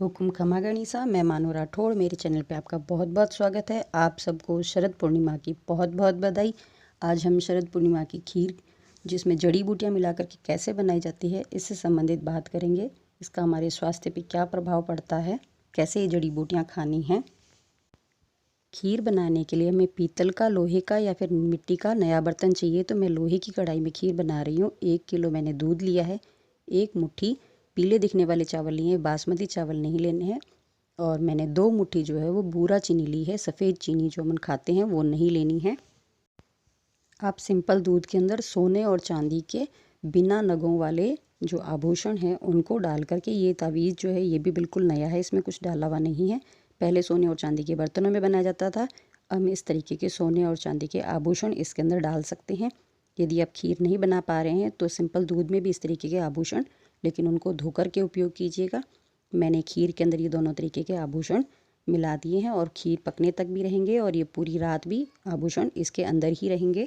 हुकुम खमा गणिसा, मैं मानू राठौड़। मेरे चैनल पे आपका बहुत बहुत स्वागत है। आप सबको शरद पूर्णिमा की बहुत बहुत बधाई। आज हम शरद पूर्णिमा की खीर जिसमें जड़ी बूटियां मिलाकर के कैसे बनाई जाती है इससे संबंधित बात करेंगे। इसका हमारे स्वास्थ्य पे क्या प्रभाव पड़ता है, कैसे ये जड़ी बूटियां खानी हैं। खीर बनाने के लिए हमें पीतल का, लोहे का या फिर मिट्टी का नया बर्तन चाहिए। तो मैं लोहे की कढ़ाई में खीर बना रही हूँ। 1 किलो मैंने दूध लिया है। 1 मुट्ठी पीले दिखने वाले चावल लिए हैं, बासमती चावल नहीं लेने हैं। और मैंने 2 मुट्ठी जो है वो बूरा चीनी ली है। सफ़ेद चीनी जो हम खाते हैं वो नहीं लेनी है। आप सिंपल दूध के अंदर सोने और चांदी के बिना नगों वाले जो आभूषण हैं उनको डाल करके, ये तावीज़ जो है ये भी बिल्कुल नया है, इसमें कुछ डाला हुआ नहीं है। पहले सोने और चांदी के बर्तनों में बनाया जाता था। हम इस तरीके के सोने और चांदी के आभूषण इसके अंदर डाल सकते हैं। यदि आप खीर नहीं बना पा रहे हैं तो सिंपल दूध में भी इस तरीके के आभूषण, लेकिन उनको धोकर के उपयोग कीजिएगा। मैंने खीर के अंदर ये दोनों तरीके के आभूषण मिला दिए हैं और खीर पकने तक भी रहेंगे और ये पूरी रात भी आभूषण इसके अंदर ही रहेंगे।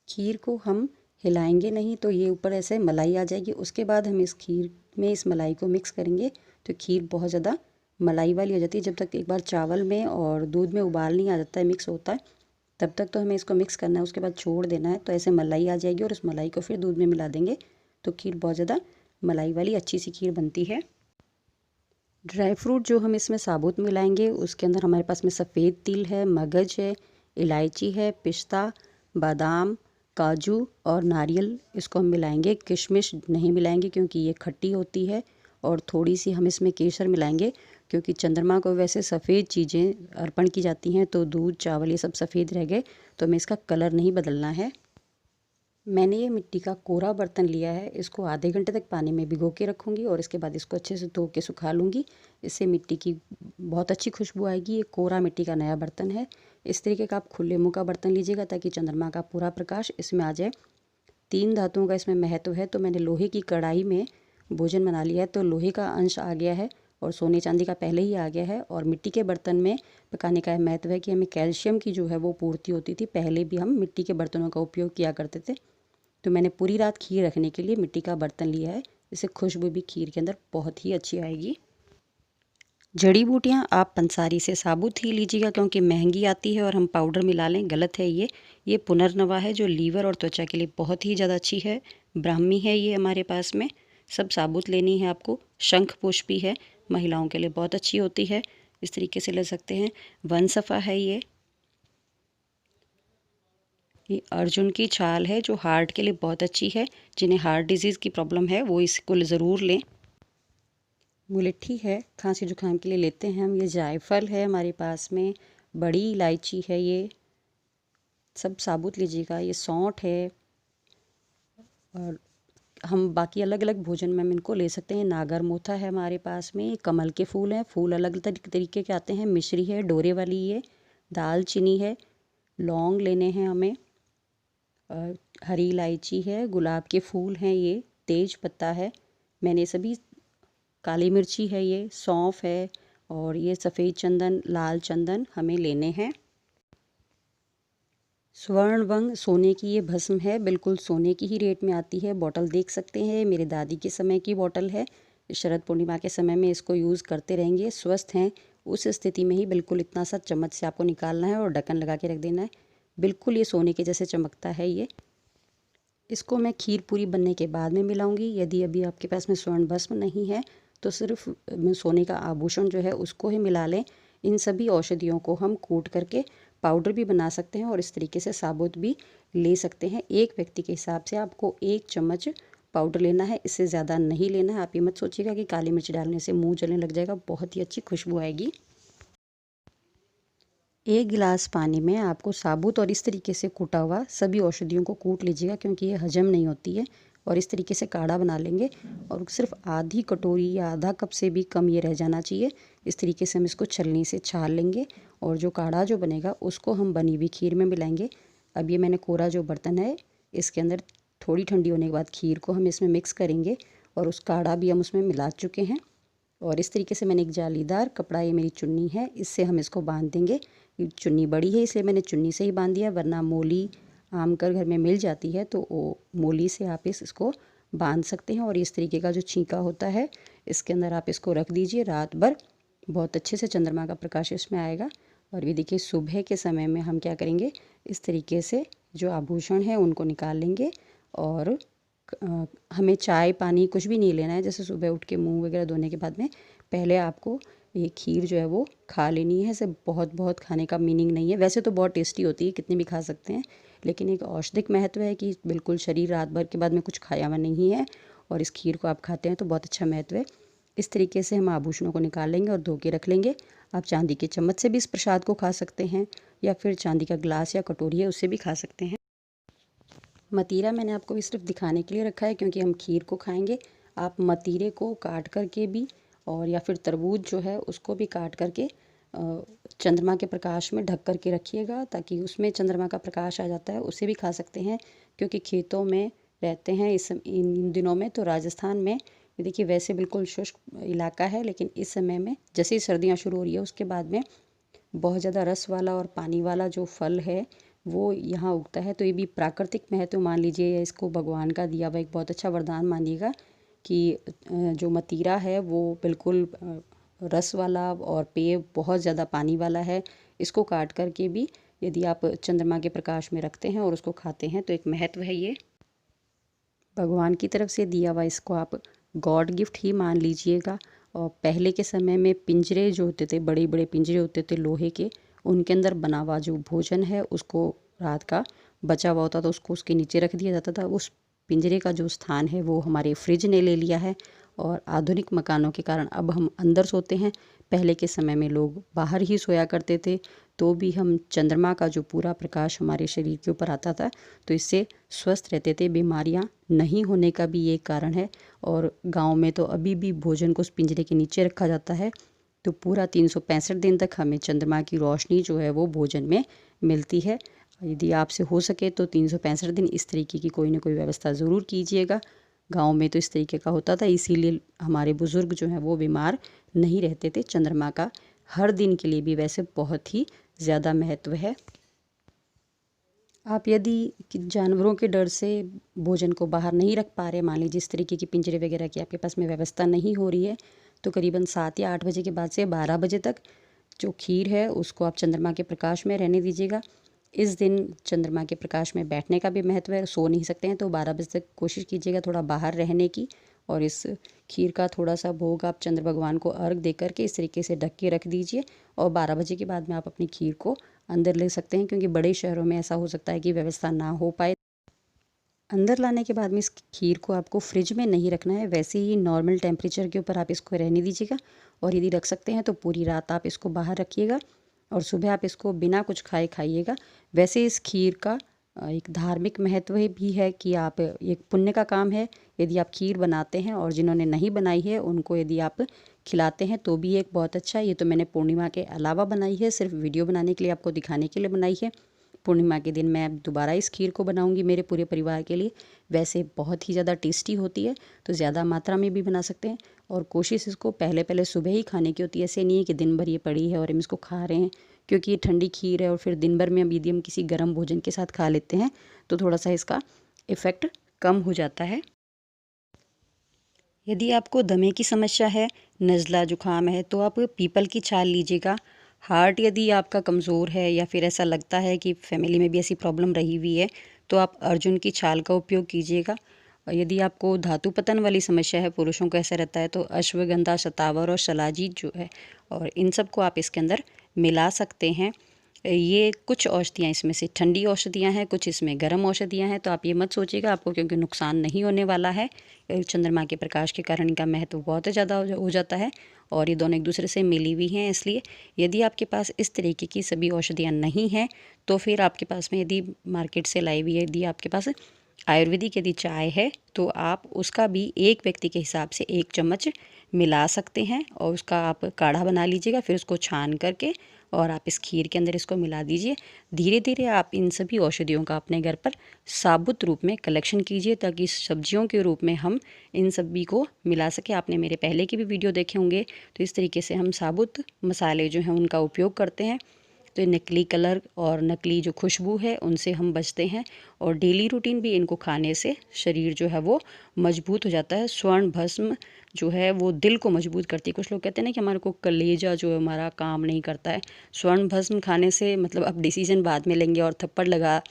खीर को हम हिलाएंगे नहीं तो ये ऊपर ऐसे मलाई आ जाएगी। उसके बाद हम इस खीर में इस मलाई को मिक्स करेंगे तो खीर बहुत ज़्यादा मलाई वाली हो जाती है। जब तक एक बार चावल में और दूध में उबाल नहीं आ जाता है, मिक्स होता है, तब तक तो हमें इसको मिक्स करना है। उसके बाद छोड़ देना है तो ऐसे मलाई आ जाएगी और उस मलाई को फिर दूध में मिला देंगे तो खीर बहुत ज़्यादा मलाई वाली अच्छी सी खीर बनती है। ड्राई फ्रूट जो हम इसमें साबुत मिलाएंगे उसके अंदर हमारे पास में सफ़ेद तिल है, मगज है, इलायची है, पिस्ता, बादाम, काजू और नारियल, इसको हम मिलाएंगे। किशमिश नहीं मिलाएंगे क्योंकि ये खट्टी होती है। और थोड़ी सी हम इसमें केसर मिलाएंगे क्योंकि चंद्रमा को वैसे सफ़ेद चीज़ें अर्पण की जाती हैं तो दूध, चावल ये सब सफ़ेद रह गए तो हमें इसका कलर नहीं बदलना है। मैंने ये मिट्टी का कोरा बर्तन लिया है। इसको आधे घंटे तक पानी में भिगो के रखूँगी और इसके बाद इसको अच्छे से धो के सुखा लूँगी। इससे मिट्टी की बहुत अच्छी खुशबू आएगी। ये कोरा मिट्टी का नया बर्तन है। इस तरीके का आप खुले मुँह का बर्तन लीजिएगा ताकि चंद्रमा का पूरा प्रकाश इसमें आ जाए। 3 धातुओं का इसमें महत्व है। तो मैंने लोहे की कढ़ाई में भोजन बना लिया है तो लोहे का अंश आ गया है और सोने चांदी का पहले ही आ गया है। और मिट्टी के बर्तन में पकाने का महत्व है कि हमें कैल्शियम की जो है वो पूर्ति होती थी। पहले भी हम मिट्टी के बर्तनों का उपयोग किया करते थे। तो मैंने पूरी रात खीर रखने के लिए मिट्टी का बर्तन लिया है। इससे खुशबू भी खीर के अंदर बहुत ही अच्छी आएगी। जड़ी बूटियाँ आप पंसारी से साबुत ही लीजिएगा क्योंकि महंगी आती है और हम पाउडर मिला लें, गलत है ये पुनर्नवा है जो लीवर और त्वचा के लिए बहुत ही ज़्यादा अच्छी है। ब्राह्मी है ये हमारे पास में, सब साबुत लेनी है आपको। शंख पुष्पी है, महिलाओं के लिए बहुत अच्छी होती है, इस तरीके से ले सकते हैं। वनसफा है ये अर्जुन की छाल है जो हार्ट के लिए बहुत अच्छी है। जिन्हें हार्ट डिजीज़ की प्रॉब्लम है वो इसको ज़रूर लें। मुलट्ठी है, खांसी जुकाम के लिए लेते हैं हम। ये जायफल है हमारे पास में, बड़ी इलायची है, ये सब साबुत लीजिएगा। ये सौंठ है और हम बाकी अलग अलग भोजन में हम इनको ले सकते हैं। नागर मोथा है हमारे पास में, कमल के फूल हैं, फूल अलग तरीके के आते हैं। मिश्री है डोरे वाली, ये दाल चीनी है, लौंग लेने हैं हमें, हरी इलायची है, गुलाब के फूल हैं, ये तेज पत्ता है, मैंने सभी, काली मिर्ची है, ये सौंफ है और ये सफ़ेद चंदन, लाल चंदन हमें लेने हैं। स्वर्णवंग सोने की ये भस्म है, बिल्कुल सोने की ही रेट में आती है। बॉटल देख सकते हैं, मेरे दादी के समय की बॉटल है। शरद पूर्णिमा के समय में इसको यूज़ करते रहेंगे। स्वस्थ हैं उस स्थिति में ही बिल्कुल इतना सा चम्मच से आपको निकालना है और ढक्कन लगा के रख देना है। बिल्कुल ये सोने के जैसे चमकता है ये। इसको मैं खीर पूरी बनने के बाद में मिलाऊंगी। यदि अभी आपके पास में स्वर्ण भस्म नहीं है तो सिर्फ सोने का आभूषण जो है उसको ही मिला लें। इन सभी औषधियों को हम कूट करके पाउडर भी बना सकते हैं और इस तरीके से साबुत भी ले सकते हैं। एक व्यक्ति के हिसाब से आपको 1 चम्मच पाउडर लेना है, इससे ज़्यादा नहीं लेना है। आप ये मत सोचिएगा कि काली मिर्च डालने से मुंह जलने लग जाएगा, बहुत ही अच्छी खुशबू आएगी। 1 गिलास पानी में आपको साबुत और इस तरीके से कूटा हुआ सभी औषधियों को कूट लीजिएगा क्योंकि ये हजम नहीं होती है। और इस तरीके से काढ़ा बना लेंगे और सिर्फ आधी कटोरी या आधा कप से भी कम ये रह जाना चाहिए। इस तरीके से हम इसको छलनी से छान लेंगे और जो काढ़ा जो बनेगा उसको हम बनी हुई खीर में मिलाएंगे। अब ये मैंने कोरा जो बर्तन है इसके अंदर थोड़ी ठंडी होने के बाद खीर को हम इसमें मिक्स करेंगे और उस काढ़ा भी हम उसमें मिला चुके हैं। और इस तरीके से मैंने एक जालीदार कपड़ा, ये मेरी चुन्नी है, इससे हम इसको बांध देंगे। चुन्नी बड़ी है इसलिए मैंने चुन्नी से ही बांध दिया, वरना मोली आमकर घर में मिल जाती है तो वो मोली से आप इसको बांध सकते हैं। और इस तरीके का जो छींका होता है इसके अंदर आप इसको रख दीजिए रात भर, बहुत अच्छे से चंद्रमा का प्रकाश इसमें आएगा। और ये देखिए सुबह के समय में हम क्या करेंगे, इस तरीके से जो आभूषण है उनको निकाल लेंगे। और हमें चाय पानी कुछ भी नहीं लेना है। जैसे सुबह उठ के मुंह वगैरह धोने के बाद में पहले आपको ये खीर जो है वो खा लेनी है। इसे बहुत बहुत खाने का मीनिंग नहीं है, वैसे तो बहुत टेस्टी होती है, कितनी भी खा सकते हैं, लेकिन एक औषधिक महत्व है कि बिल्कुल शरीर रात भर के बाद में कुछ खाया हुआ नहीं है और इस खीर को आप खाते हैं तो बहुत अच्छा महत्व है। इस तरीके से हम आभूषणों को निकाल लेंगे और धो के रख लेंगे। आप चांदी के चम्मच से भी इस प्रसाद को खा सकते हैं या फिर चांदी का ग्लास या कटोरी है उससे भी खा सकते हैं। मतीरा मैंने आपको भी सिर्फ दिखाने के लिए रखा है क्योंकि हम खीर को खाएंगे। आप मतीरे को काट करके भी और या फिर तरबूज जो है उसको भी काट करके चंद्रमा के प्रकाश में ढक करके रखिएगा ताकि उसमें चंद्रमा का प्रकाश आ जाता है, उसे भी खा सकते हैं। क्योंकि खेतों में रहते हैं इन दिनों में, तो राजस्थान में देखिए वैसे बिल्कुल शुष्क इलाका है, लेकिन इस समय में जैसे ही सर्दियाँ शुरू हो रही है उसके बाद में बहुत ज़्यादा रस वाला और पानी वाला जो फल है वो यहाँ उगता है। तो ये भी प्राकृतिक महत्व मान लीजिए, या इसको भगवान का दिया हुआ एक बहुत अच्छा वरदान मानिएगा कि जो मतीरा है वो बिल्कुल रस वाला और पेय बहुत ज़्यादा पानी वाला है। इसको काट करके भी यदि आप चंद्रमा के प्रकाश में रखते हैं और उसको खाते हैं तो एक महत्व है ये भगवान की तरफ से दिया हुआ, इसको आप गॉड गिफ्ट ही मान लीजिएगा। और पहले के समय में पिंजरे जो होते थे, बड़े बड़े पिंजरे होते थे लोहे के, उनके अंदर बना हुआ जो भोजन है उसको रात का बचा हुआ होता था उसको उसके नीचे रख दिया जाता था। उस पिंजरे का जो स्थान है वो हमारे फ्रिज ने ले लिया है और आधुनिक मकानों के कारण अब हम अंदर सोते हैं। पहले के समय में लोग बाहर ही सोया करते थे, तो भी हम चंद्रमा का जो पूरा प्रकाश हमारे शरीर के ऊपर आता था तो इससे स्वस्थ रहते थे। बीमारियां नहीं होने का भी ये कारण है। और गांव में तो अभी भी भोजन को उस पिंजरे के नीचे रखा जाता है, तो पूरा 365 दिन तक हमें चंद्रमा की रोशनी जो है वो भोजन में मिलती है। यदि आपसे हो सके तो 365 दिन इस तरीके की कोई ना कोई व्यवस्था ज़रूर कीजिएगा। गांव में तो इस तरीके का होता था, इसीलिए हमारे बुज़ुर्ग जो हैं वो बीमार नहीं रहते थे। चंद्रमा का हर दिन के लिए भी वैसे बहुत ही ज़्यादा महत्व है। आप यदि जानवरों के डर से भोजन को बाहर नहीं रख पा रहे, मान लीजिए इस तरीके की पिंजरे वगैरह की आपके पास में व्यवस्था नहीं हो रही है, तो करीबन 7 या 8 बजे के बाद से 12 बजे तक जो खीर है उसको आप चंद्रमा के प्रकाश में रहने दीजिएगा। इस दिन चंद्रमा के प्रकाश में बैठने का भी महत्व है। सो नहीं सकते हैं तो 12 बजे तक कोशिश कीजिएगा थोड़ा बाहर रहने की। और इस खीर का थोड़ा सा भोग आप चंद्र भगवान को अर्घ दे करके इस तरीके से ढक के रख दीजिए। और 12 बजे के बाद में आप अपनी खीर को अंदर ले सकते हैं, क्योंकि बड़े शहरों में ऐसा हो सकता है कि व्यवस्था ना हो पाए। अंदर लाने के बाद में इस खीर को आपको फ्रिज में नहीं रखना है, वैसे ही नॉर्मल टेम्परेचर के ऊपर आप इसको रहने दीजिएगा। और यदि रख सकते हैं तो पूरी रात आप इसको बाहर रखिएगा और सुबह आप इसको बिना कुछ खाए खाइएगा। वैसे इस खीर का एक धार्मिक महत्व भी है कि आप, एक पुण्य का काम है यदि आप खीर बनाते हैं और जिन्होंने नहीं बनाई है उनको यदि आप खिलाते हैं तो भी एक बहुत अच्छा है। ये तो मैंने पूर्णिमा के अलावा बनाई है, सिर्फ वीडियो बनाने के लिए, आपको दिखाने के लिए बनाई है। पूर्णिमा के दिन मैं दोबारा इस खीर को बनाऊंगी मेरे पूरे परिवार के लिए। वैसे बहुत ही ज़्यादा टेस्टी होती है, तो ज़्यादा मात्रा में भी बना सकते हैं। और कोशिश इसको पहले पहले सुबह ही खाने की होती है, ऐसे नहीं है कि दिन भर ये पड़ी है और हम इसको खा रहे हैं, क्योंकि ये ठंडी खीर है और फिर दिन भर में यदि हम किसी गर्म भोजन के साथ खा लेते हैं तो थोड़ा सा इसका इफ़ेक्ट कम हो जाता है। यदि आपको दमे की समस्या है, नज़ला जुकाम है, तो आप पीपल की छाल लीजिएगा। हार्ट यदि आपका कमज़ोर है या फिर ऐसा लगता है कि फैमिली में भी ऐसी प्रॉब्लम रही हुई है तो आप अर्जुन की छाल का उपयोग कीजिएगा। और यदि आपको धातु पतन वाली समस्या है, पुरुषों को ऐसा रहता है, तो अश्वगंधा, शतावर और शलाजीत जो है, और इन सब को आप इसके अंदर मिला सकते हैं। ये कुछ औषधियाँ इसमें से ठंडी औषधियाँ हैं, कुछ इसमें गर्म औषधियाँ हैं, तो आप ये मत सोचिएगा आपको क्योंकि नुकसान नहीं होने वाला है। चंद्रमा के प्रकाश के कारण इनका महत्व बहुत ज़्यादा हो जाता है और ये दोनों एक दूसरे से मिली हुई हैं। इसलिए यदि आपके पास इस तरीके की सभी औषधियाँ नहीं हैं तो फिर आपके पास में यदि मार्केट से लाई हुई है, यदि आपके पास आयुर्वेदिक यदि चाय है तो आप उसका भी एक व्यक्ति के हिसाब से 1 चम्मच मिला सकते हैं और उसका आप काढ़ा बना लीजिएगा। फिर उसको छान करके और आप इस खीर के अंदर इसको मिला दीजिए। धीरे धीरे आप इन सभी औषधियों का अपने घर पर साबुत रूप में कलेक्शन कीजिए ताकि सब्जियों के रूप में हम इन सभी को मिला सके। आपने मेरे पहले के भी वीडियो देखे होंगे, तो इस तरीके से हम साबुत मसाले जो हैं उनका उपयोग करते हैं। तो ये नकली कलर और नकली जो खुशबू है उनसे हम बचते हैं। और डेली रूटीन भी इनको खाने से शरीर जो है वो मजबूत हो जाता है। स्वर्ण भस्म जो है वो दिल को मजबूत करती है। कुछ लोग कहते हैं ना कि हमारे को कलेजा जो है हमारा काम नहीं करता है। स्वर्ण भस्म खाने से मतलब अब डिसीजन बाद में लेंगे और थप्पड़ लगा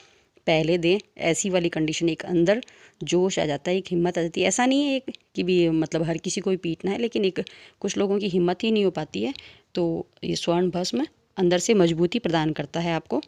पहले दें, ऐसी वाली कंडीशन, एक अंदर जोश आ जाता है, एक हिम्मत आ जाती है। ऐसा नहीं है एक कि भी मतलब हर किसी को ही पीटना है, लेकिन एक कुछ लोगों की हिम्मत ही नहीं हो पाती है। तो ये स्वर्ण भस्म अंदर से मजबूती प्रदान करता है आपको।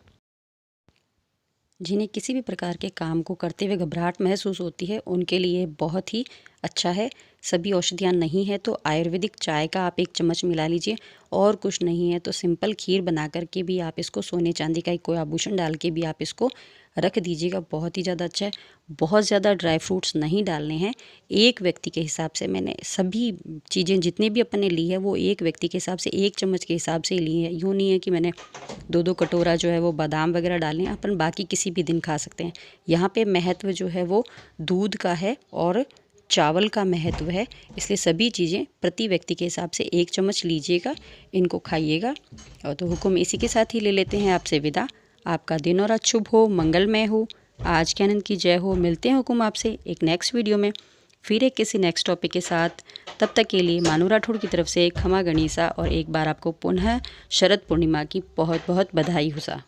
जिन्हें किसी भी प्रकार के काम को करते हुए घबराहट महसूस होती है उनके लिए बहुत ही अच्छा है। सभी औषधियाँ नहीं है तो आयुर्वेदिक चाय का आप 1 चम्मच मिला लीजिए, और कुछ नहीं है तो सिंपल खीर बना करके भी आप इसको सोने चांदी का कोई आभूषण डाल के भी आप इसको रख दीजिएगा, बहुत ही ज़्यादा अच्छा है। बहुत ज़्यादा ड्राई फ्रूट्स नहीं डालने हैं। एक व्यक्ति के हिसाब से मैंने सभी चीज़ें जितनी भी अपन ने ली है वो एक व्यक्ति के हिसाब से 1 चम्मच के हिसाब से ही ली है। यूँ नहीं है कि मैंने 2-2 कटोरा जो है वो बादाम वगैरह डालें, अपन बाकी किसी भी दिन खा सकते हैं। यहाँ पे महत्व जो है वो दूध का है और चावल का महत्व है, इसलिए सभी चीज़ें प्रति व्यक्ति के हिसाब से 1 चम्मच लीजिएगा, इनको खाइएगा। और तो हुक्म इसी के साथ ही ले लेते हैं आपसे विदा। आपका दिन और आज शुभ हो, मंगलमय हो, आज के आनंद की जय हो। मिलते हैं हुक्म आपसे एक नेक्स्ट वीडियो में, फिर एक किसी नेक्स्ट टॉपिक के साथ। तब तक के लिए मानू राठौड़ की तरफ से खमा गणिसा, और एक बार आपको पुनः शरद पूर्णिमा की बहुत बहुत बधाई हो सा।